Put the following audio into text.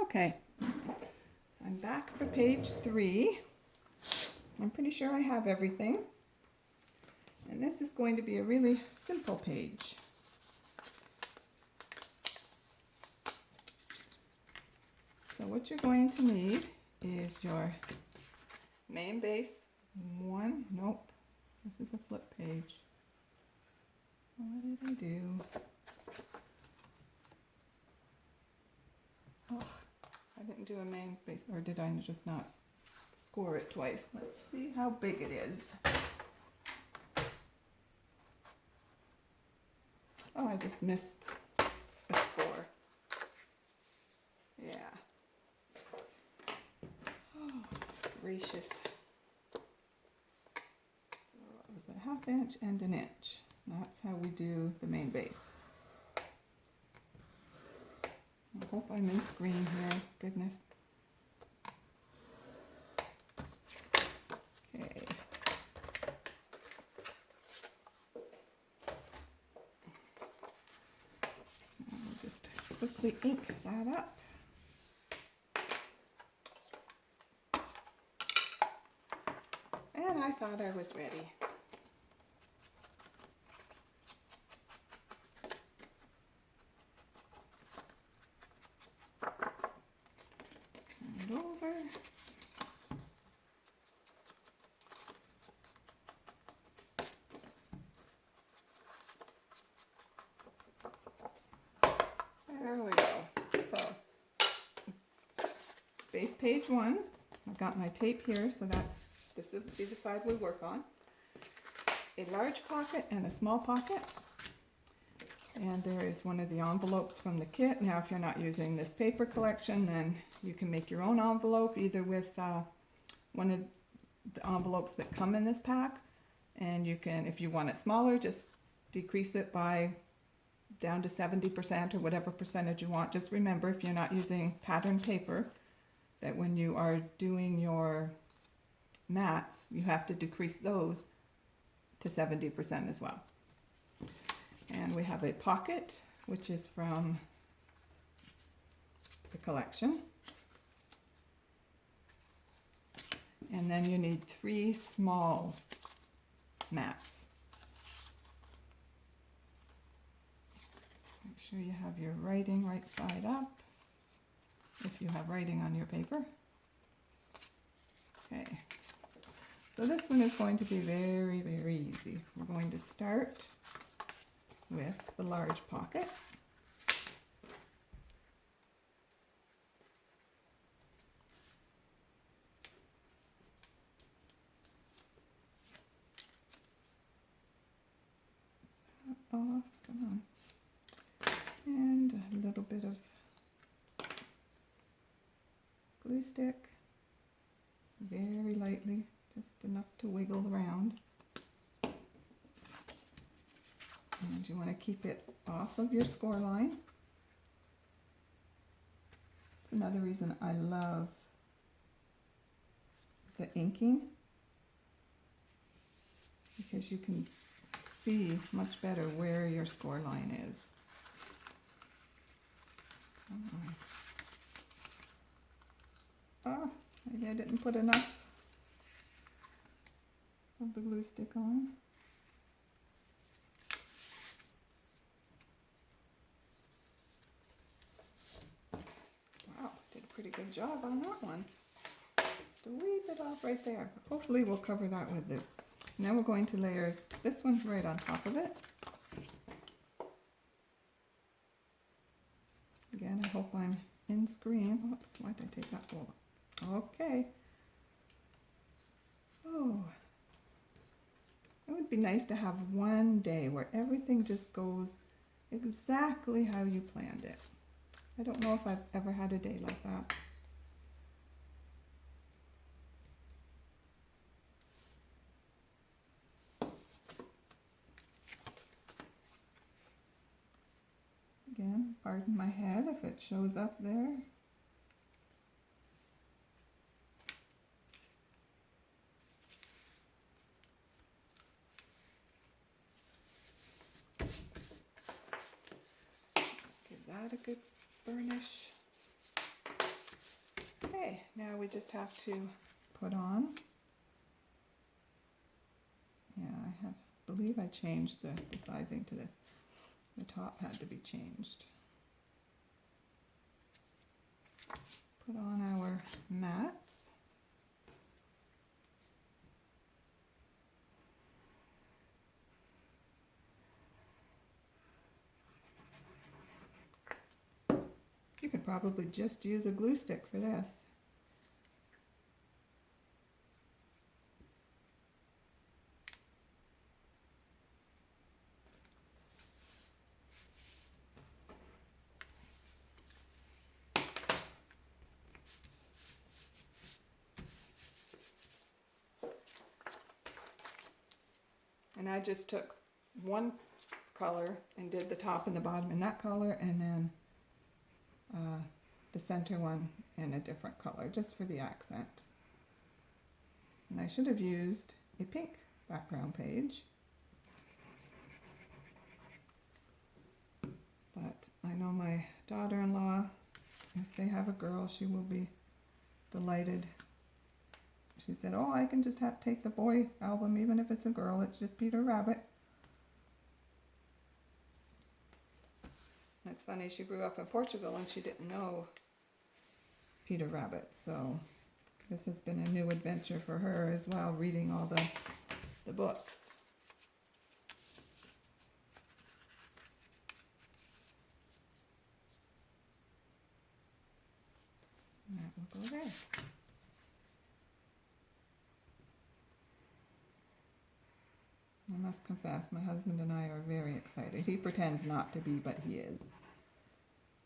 Okay, so I'm back for page 3. I'm pretty sure I have everything. And this is going to be a really simple page. So what you're going to need is your main base 1. Nope, this is a flip page. What did I do? Oh, I didn't do a main base, or did I just not score it twice? Let's see how big it is. Oh, I just missed a score. Yeah. Oh, gracious. So it was a 1/2 inch and an inch. That's how we do the main base. I hope I'm in screen here. Goodness. Okay. I'll just quickly ink that up. And I thought I was ready. And over. There we go. So, base page 1. I've got my tape here, so this will be the side we work on. A large pocket and a small pocket. And there is one of the envelopes from the kit. Now, if you're not using this paper collection, then you can make your own envelope, either with one of the envelopes that come in this pack. And you can, if you want it smaller, just decrease it by down to 70% or whatever percentage you want. Just remember, if you're not using pattern paper, that when you are doing your mats, you have to decrease those to 70% as well. And we have a pocket, which is from the collection. And then you need 3 small mats. Make sure you have your writing right side up, if you have writing on your paper. Okay, so this one is going to be very, very easy. We're going to start with the large pocket. Off, come on. And a little bit of glue stick, very lightly, just enough to wiggle around. And you want to keep it off of your score line. It's another reason I love the inking, because you can see much better where your score line is. Oh, maybe I didn't put enough of the glue stick on. Wow, did a pretty good job on that one. Just a wee bit off right there. Hopefully we'll cover that with this. Now we're going to layer this one right on top of it. Again, I hope I'm in screen. Oops, why did I take that folder? Okay. Oh, it would be nice to have one day where everything just goes exactly how you planned it. I don't know if I've ever had a day like that. Again, pardon my head if it shows up there. Give that a good burnish. Okay, now we just have to put on. Yeah, I believe I changed the sizing to this. The top had to be changed. Put on our mats. You could probably just use a glue stick for this. And I just took one color and did the top and the bottom in that color, and then the center one in a different color, just for the accent. And I should have used a pink background page, but I know my daughter-in-law, if they have a girl, she will be delighted. She said, oh, I can just take the boy album, even if it's a girl, it's just Peter Rabbit. It's funny, she grew up in Portugal and she didn't know Peter Rabbit, so this has been a new adventure for her as well, reading all the books. And that will go there. I must confess, my husband and I are very excited. He pretends not to be, but he is.